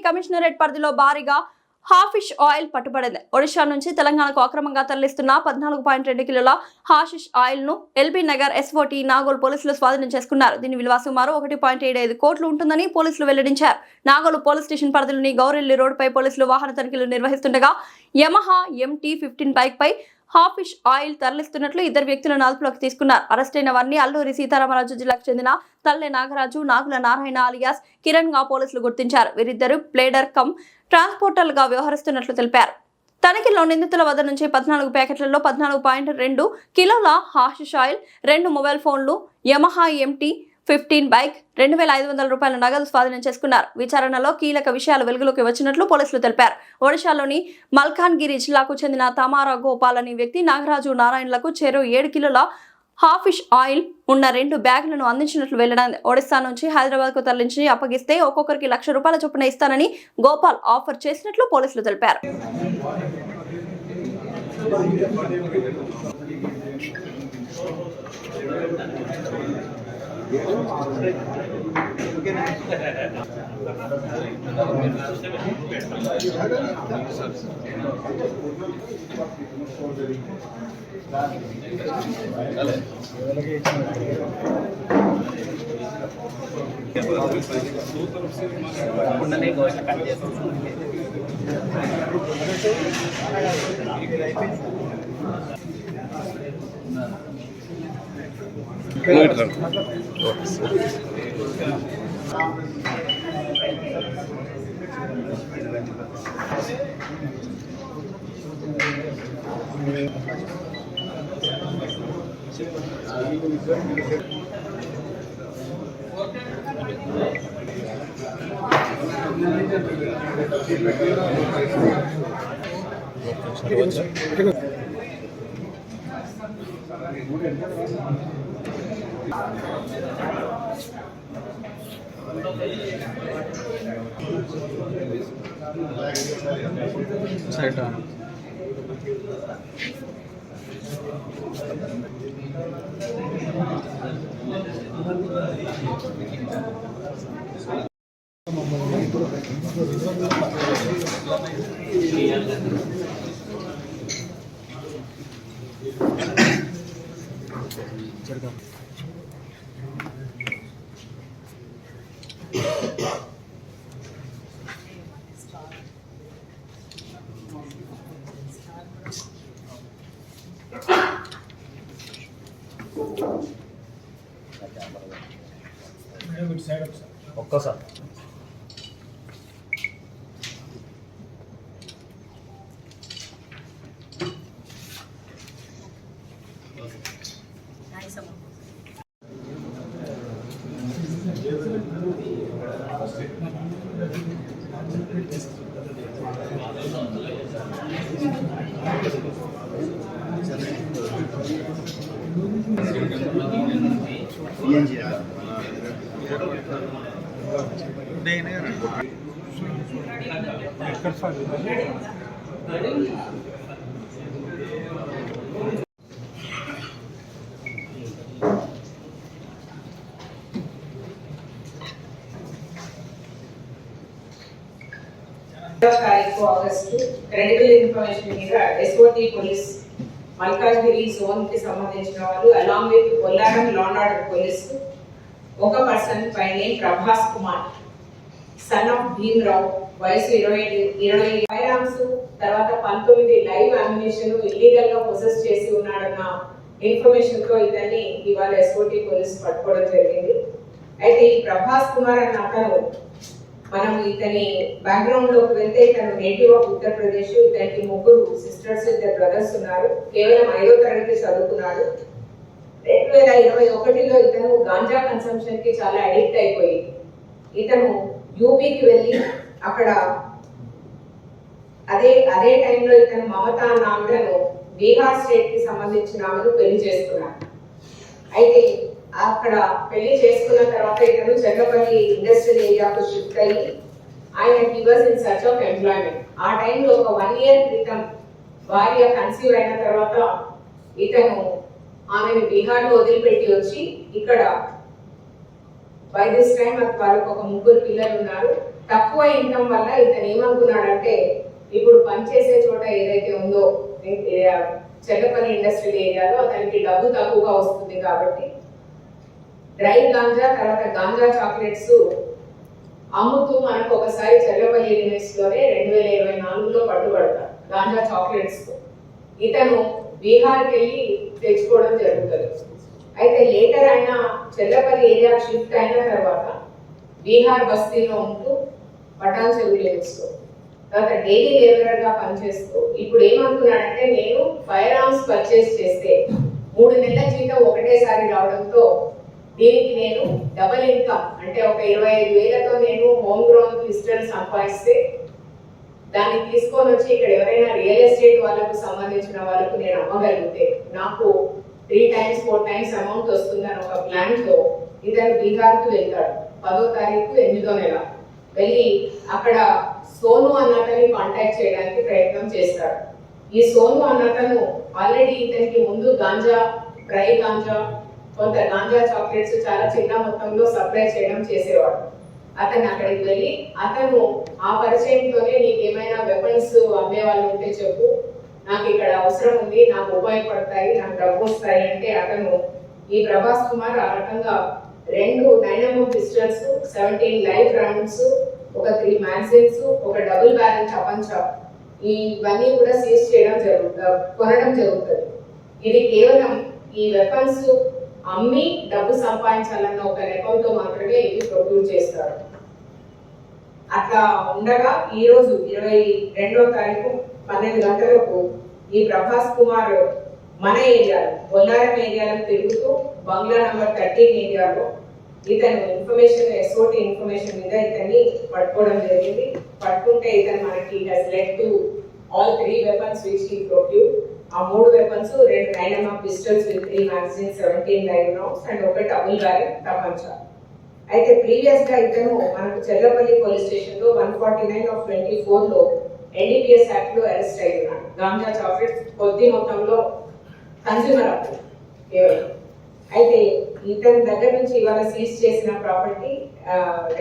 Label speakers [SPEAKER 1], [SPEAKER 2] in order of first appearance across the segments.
[SPEAKER 1] Commissionerate పరిధిలో భారీగా హాఫిష్ oil పట్టుబడింది. Odisha నుంచి తెలంగాణకు అక్రమంగా తరలిస్తున్న 14.2 కిలోల హాషిష్ ఆయిల్ ను ఎల్బీ నగర్ ఎస్ఓటీ నాగోల్ పోలీసులు స్వాధీనం చేసుకున్నారు. దీని విలువ సుమారు 1.75 కోట్లు ఉంటుందని పోలీసులు వెల్లడించారు. నాగోల్ పోలీస్ స్టేషన్ పరిధిలోని గౌరెల్లి రోడ్డుపై పోలీసులు వాహన తనిఖీలు నిర్వహిస్తుండగా యమహా MT 15 బైక్ పై హాఫిష్ ఆయిల్ తరలిస్తున్నట్లు ఇద్దరు వ్యక్తులను అదుపులోకి తీసుకున్నారు. అరెస్ట్ అయిన వారిని అల్లూరి సీతారామరాజు జిల్లాకు చెందిన తల్లె నాగరాజు, నాగుల నారాయణ అలియాస్ కిరణ్ గా పోలీసులు గుర్తించారు. వీరిద్దరు ప్లేడర్ కమ్ ట్రాన్స్పోర్టర్లు గా వ్యవహరిస్తున్నట్లు తెలిపారు. తనిఖీల్లో నిందితుల వద్ద నుంచి 14 ప్యాకెట్లలో 14.2 కిలోల హాషిష్ ఆయిల్, 2 మొబైల్ ఫోన్లు, యమహా MT 15 బైక్, 2,500 రూపాయల నగదు స్వాధీనం చేసుకున్నారు. విచారణలో కీలక విషయాలు వెలుగులోకి వచ్చినట్లు పోలీసులు తెలిపారు. ఒడిశాలోని మల్కాన్గిరి జిల్లాకు చెందిన తమారా గోపాల్ అనే వ్యక్తి నాగరాజు, నారాయణలకు చెరో 7 కిలోల హాఫిష్ ఆయిల్ ఉన్న 2 బ్యాగులను అందించినట్లు వెల్లడైంది. ఒడిశా నుంచి హైదరాబాద్ కు తరలించి అప్పగిస్తే ఒక్కొక్కరికి ₹1,00,000 చొప్పున ఇస్తానని గోపాల్ ఆఫర్ చేసినట్లు పోలీసులు తెలిపారు.
[SPEAKER 2] ఒక్కసారి
[SPEAKER 3] ఆగస్టు క్రెడిబుల్ ఇన్ఫర్మేషన్ మీద ఎస్ఓటీ పోలీస్ మల్కాజ్గిరి జోన్ కి సంబంధించిన వాళ్ళు along with Kollaram law and order police ఒక person by name Prabhas Kumar son of Bhimrao వయసు 20 ఫైరామ్స్ తర్వాత 19 లైవ్ అమ్యునిషన్ ఇల్లీగల్ గా పొసెస్ చేసి ఉన్నాడన్న ఇన్ఫర్మేషన్ తో ఇతన్ని ఇవాళ ఎస్ఓటీ పోలీస్ పట్టుకోవడం జరిగింది. అయితే ఈ ప్రభాస్ కుమార్ అన్న అతను మనం ఇతని బ్యాక్గ్రౌండ్ లోకి వెళ్తే ఇతను నేటివ్ ఆఫ్ ఉత్తరప్రదేశ్. ఇతనికి 3 సిస్టర్స్, 2 బ్రదర్స్ ఉన్నారు. కేవలం 5వ తరగతి చదువుకున్నాడు. 2021లో ఇతను గాంజా కన్సంప్షన్ కి చాలా అడిక్ట్ అయిపోయి ఇతను యూపీకి వెళ్ళి అక్కడ అదే టైంలో ఇతను మమతా అన్న ఆమెను బీహార్ స్టేట్ కి సంబంధించిన ఆమెను పెళ్లి చేసుకున్నాడు. అయితే అక్కడ పెళ్లి చేసుకున్న తర్వాత ఇతను చెన్నపల్లి ఇండస్ట్రియల్ ఏరియాకు షిఫ్ట్ అయ్యి ఆయన he was in search of employment. ఆ టైంలో ఒక 1 ఇయర్ క్రితం భార్య కన్సీవ్ అయిన తర్వాత ఇతను ఆమెను బీహార్ లో వదిలిపెట్టి వచ్చి ఇక్కడ బై దిస్ టైం వాళ్ళకు ఒక 3 పిల్లలు ఉన్నారు. తక్కువ ఇన్కమ్ వల్ల ఇతను ఏమనుకున్నాడంటే ఇప్పుడు పనిచేసే చోట ఏదైతే ఉందో చెల్లపల్లి ఇండస్ట్రియల్ ఏరియాలో అతనికి డబ్బు తక్కువగా వస్తుంది కాబట్టి డ్రై గాంజా తర్వాత గాంజా చాక్లెట్స్ అమ్ముతూ మనకు ఒకసారి చెల్లపల్లి యూనివర్సిటీలోనే 2024లో పట్టుబడతారు గాంజా చాక్లెట్స్. ఇతను బీహార్కి వెళ్ళి తెచ్చుకోవడం జరుగుతుంది. అయితే లేటర్ ఆయన చెల్లపల్లి ఏరియా షిఫ్ట్ అయిన తర్వాత బీహార్ బస్తీలో ఉంటూ పటాన్ చెరువు లిమిట్స్లో తర్వాత డైలీ లేబరర్ గా పనిచేస్తూ ఇప్పుడు ఏమనుకున్నాడంటే నేను ఫైర్ ఆర్మ్స్ పర్చేస్ చేస్తే 3 నెలల జీతం ఒకటేసారి రావడంతో దీనికి నేను డబల్ ఇన్కమ్ అంటే ఒక 25,000తో నేను హోమ్ గ్రౌండ్ పిస్టల్ సంపాదిస్తే దాన్ని తీసుకొని వచ్చి ఇక్కడ ఎవరైనా రియల్ ఎస్టేట్ వాళ్ళకు సంబంధించిన వాళ్ళకు నేను అమ్మగలిగితే నాకు 3 times 4 times అమౌంట్ వస్తుందని ఒక ప్లాన్ తో ఇతను బీహార్కు వెళ్తాడు. 10వ తారీఖు 8వ నెల వెళ్ళి అక్కడ సోను అన్నతని కాంటాక్ట్ చేయడానికి ప్రయత్నం చేస్తాడు. ఈ సోను అన్నతను ఆల్రెడీ ఇతనికి ముందు గాంజా డ్రై గాంజా కొంత గాంజా చాక్లెట్స్ చాలా చిన్న మొత్తంలో సప్లై చేయడం చేసేవాడు. అతను అక్కడికి వెళ్ళి అతను ఆ పరిచయంతోనే నీకు ఏమైనా వెపన్స్ అమ్మే వాళ్ళు ఉంటే చెప్పు, నాకు ఇక్కడ అవసరం ఉంది, నాకు ఉపయోగపడతాయి, నాకు డబ్బు వస్తాయి అంటే అతను ఈ ప్రభాస్ కుమార్ ఆ రకంగా 2 9mm పిస్టల్స్ 17 లైవ్ రౌండ్స్ ఒక 3 మ్యాగజైన్స్ ఒక డబుల్ బ్యారెల్ తపంచా ఇవన్నీ కూడా సీజ్ చేయడం కొనడం జరుగుతుంది. ఇది కేవలం ఈ వెపన్స్ అమ్మి డబ్బు సంపాదించాలన్న ఒక నెపంతో మాత్రమే ఇది ప్రొక్యూర్ చేస్తారు. అట్లా ఉండగా ఈ రోజు 22వ తారీఖు 12 గంటలకు ఈ ప్రభాస్ కుమార్ మన ఏరియాలో బొల్లారం ఏరియాలో తిరుగుతూ బంగ్లా నంబర్ 13 ఏరియాలో ఇతను ఇన్ఫర్మేషన్ ఎస్ఓటి ఇన్ఫర్మేషన్ మీద ఇతన్ని పట్టుకోవడం జరిగింది. పట్టుకుంటే ఇతను మనకి led to all 3 weapons which he procured. ఆ 3 weapons 2 9mm pistols with 3 magazines 17 live rounds and ఒక డబుల్ బ్యారెల్ తపంచా. అయితే ప్రీవియస్ గా ఇతను మనకు చెల్లపల్లి పోలీస్ స్టేషన్ లో 149/24లో NDPS యాక్ట్ లో అరెస్ట్ అయ్యాడు. గాంజా చాక్లెట్స్ కొద్ది మొత్తంలో కన్స్యూమర్ అప్పు కేవలం. అయితే ఇతని దగ్గర నుంచి ఇవాళ సీజ్ చేసిన ప్రాపర్టీ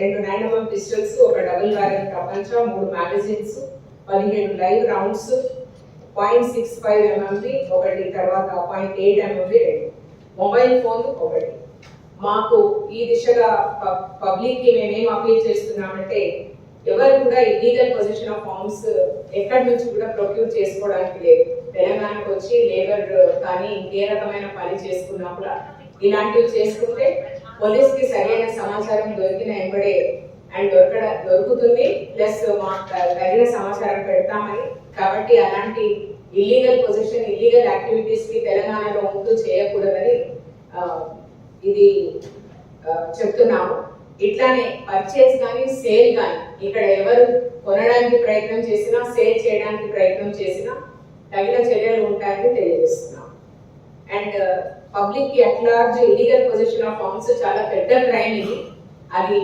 [SPEAKER 3] 2 9mm పిస్టల్స్ ఒక డబుల్ బ్యారెల్ తపంచా 3 మ్యాగజైన్స్ 17 లైవ్ రౌండ్స్ 0.65 mm ఒకటి తర్వాత 0.8 mm మొబైల్ ఫోన్ ఒకటి. మాకు ఈ దిశగా పబ్లిక్ కి మేమేం అపీల్ చేస్తున్నామంటే ఎవరు కూడా ఇల్లీగల్ పొజిషన్ ఆఫ్ ఫార్మ్స్ ఎక్కడి నుంచి కూడా ప్రొక్యూర్ చేసుకోవడానికి లేదు. తెలంగాణకు వచ్చి లేబర్ కానీ ఇంకే రకమైన పని చేసుకున్నా కూడా ఇలాంటివి చేసుకుంటే పోలీస్ కి సరైన సమాచారం దొరికిన ఎంబడే అండ్ దొరుకుతుంది ప్లస్ తగిన సమాచారం పెడతామని. కాబట్టి అలాంటి ఇల్లీగల్ పొజిషన్ ఇల్లీగల్ యాక్టివిటీస్ కి తెలంగాణలో ఉంటూ చేయకూడదని ఇది చెప్తున్నాము. ఇట్లానే పర్చేస్ కానీ సేల్ కానీ ఇక్కడ ఎవరు కొనడానికి ప్రయత్నం చేసినా సేల్ చేయడానికి ప్రయత్నం చేసినా తగిన చర్యలు ఉంటాయని తెలియజేస్తున్నాం. అండ్ పబ్లిక్ కి at large illegal position of farms చాలా పెద్ద క్రైమ్ ఇది. అది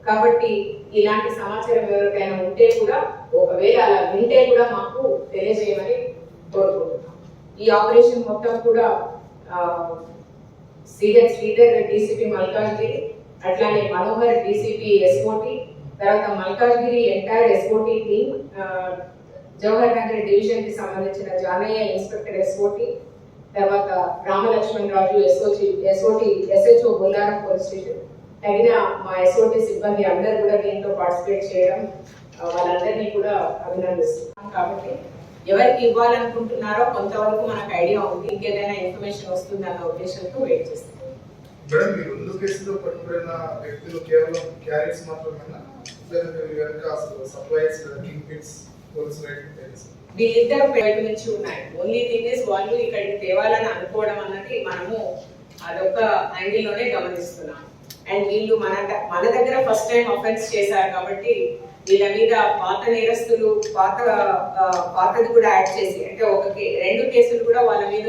[SPEAKER 3] కాబట్టి ఇలాంటి సమాచారం ఎవరికైనా ఉంటే కూడా ఒకవేళ అలా వింటే కూడా మాకు తెలియజేయమని కోరుకుంటున్నాం. ఈ ఆపరేషన్ మొత్తం కూడా శ్రీధర్ డీసీపీ మల్కాజ్గిరి అట్లానే మనోహర్ డీసీపీ ఎస్ఓటి తర్వాత Malkajgiri entire SOT team Jawahar Nagar division కి సంబంధించిన జానయ్య ఇన్స్పెక్టర్ ఎస్ఓటి తర్వాత Ramalakshman Raju SOT SHO Bollaram police station తగిన మా ఎస్ఓటి సిబ్బంది అందరూ కూడా దీంట్లో పార్టిసిపేట్ చేయడం వాళ్ళందరినీ కూడా అభినందిస్తున్నాం. కాబట్టి ఎవరికి ఇవ్వాలనుకుంటున్నారో కొంతవరకు మనకు ఐడియా ఉంది, ఇంకేదైనా ఇన్ఫర్మేషన్ వస్తుంది అన్న ఉద్దేశంతో వెయిట్ చేస్తాం.
[SPEAKER 4] మేడం ఈ 2 కేసుల్లో పట్టుబడిన వ్యక్తులు కేవలం క్యారీస్ మాత్రమేనా లేదంటే అసలు supplies king pins police right తెలుసు
[SPEAKER 3] వీళ్ళిద్దరు బయట నుంచి ఉన్నాయి. ఓన్లీ థింగ్ ఇస్ వాళ్ళు ఇక్కడికి తేవాలని అనుకోవడం అన్నది మనము అదొక యాంగిల్ లోనే గమనిస్తున్నాం. అండ్ వీళ్ళు మన దగ్గర ఫస్ట్ టైం అఫెన్స్ చేశారు కాబట్టి వీళ్ళ మీద పాత నేరస్తులు పాతది కూడా యాడ్ చేసి అంటే 2 కేసులు కూడా వాళ్ళ మీద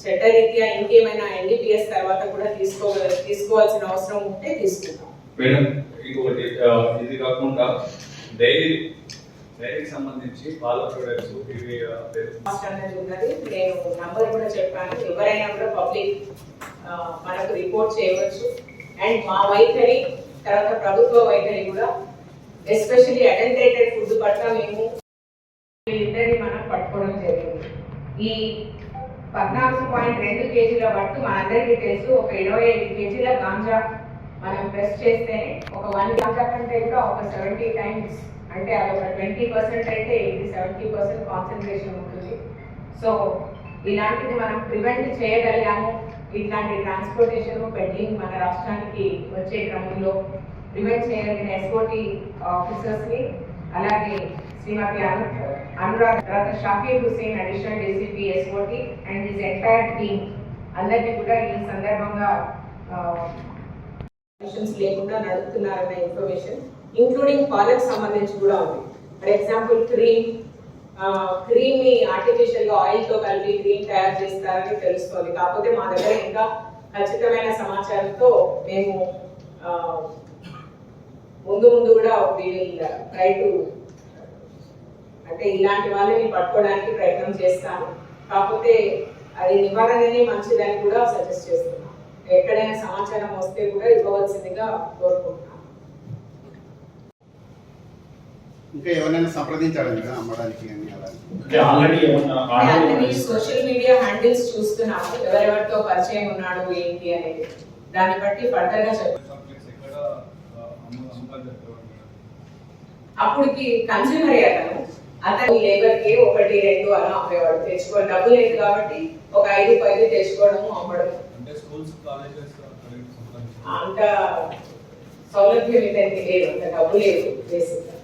[SPEAKER 3] చట్టరీత్యా ఇంకేమైనా NDPS తర్వాత కూడా తీసుకోవాల్సిన అవసరం ఉంటే తీసుకుంటాం.
[SPEAKER 2] మేడం ఇంకొకటి ఇది కాకుండా డైరీకి సంబంధించి పాల ప్రొడక్ట్స్ ఇవి
[SPEAKER 3] అన్నది ఉన్నది. నేను నంబర్ కూడా చెప్పాను, ఎవరైనా కూడా పబ్లిక్ మనకు రిపోర్ట్ చేయవచ్చు. అండ్ మా వైఖరి తర్వాత ప్రభుత్వ వైఖరి కూడా ఎస్పెషల్లీ అడల్టరేటెడ్ ఫుడ్ పట్ల మేము వీళ్ళిద్దరిని మనం పట్టుకోవడం జరిగింది. ఈ 14.2 కేజీల వట్టు మనందరికీ తెలుసు. ఒక 25 కేజీల గాంజా మనం ప్రెస్ చేస్తేనే ఒక 1 గాంజా కంటే కూడా ఒక 70 టైమ్స్, అంటే అది ఒక 20% అయితే ఇది 70% కాన్సన్ట్రేషన్ ఉంటుంది. సో ఇలాంటిది మనం ప్రివెంట్ చేయగలిగాము. ఇట్లాంటి ట్రాన్స్పోర్టేషన్ పెడ్లింగ్ మన రాష్ట్రానికి వచ్చే క్రమంలో ప్రివెంట్ చేయగలిగిన ఎస్ఓటి ఆఫీసర్స్ ని, అలాగే శ్రీమతి అనురాగ్, తర్వాత Shakir Hussain additional DCP SOT and his entire team అందరినీ కూడా ఈ సందర్భంగా లేకుండా నడుపుతున్నారన్న ఇన్ఫర్మేషన్, ఇంక్లూడింగ్ పాలకు సంబంధించి కూడా ఉంది. ఫర్ ఎగ్జాంపుల్ క్రీమ్ ని ఆర్టిఫిషియల్ గా ఆయిల్ తో కలిపి క్రీమ్ తయారు చేస్తారని తెలుస్తోంది. కాకపోతే మా దగ్గర ఇంకా ఖచ్చితమైన సమాచారంతో మేము ముందు కూడా ట్రై టు, అంటే ఇలాంటి వాళ్ళని పట్టుకోవడానికి ప్రయత్నం చేస్తాను. కాకపోతే అది నివారణనే మంచిదని కూడా సజెస్ట్ చేస్తున్నాను. ఎక్కడైనా సమాచారం వస్తే కూడా ఇవ్వవలసిందిగా కోరుకుంటున్నాను.
[SPEAKER 5] ఇంకా ఎవరైనా సంప్రదించాలని కదా అమ్మడానికి
[SPEAKER 3] ఆల్రెడీ సోషల్ మీడియా హ్యాండిల్స్ చూస్తున్నాము, ఎవరెవరితో పరిచయం ఉన్నాడు ఏంటి అనేది. దాన్ని బట్టి ఫర్దర్ గా చెప్పారు. అప్పటికి కన్స్యూమర్ అతను లేబర్ కి 1-2 అలా అమ్మేవాడు. తెచ్చుకోవడం డబ్బు లేదు కాబట్టి ఒక 5 తెచ్చుకోవడము అమ్మడం. అంత సౌలభ్యం ఇతనికి లేదు, అంత డబ్బు లేదు బేసిక్ గా.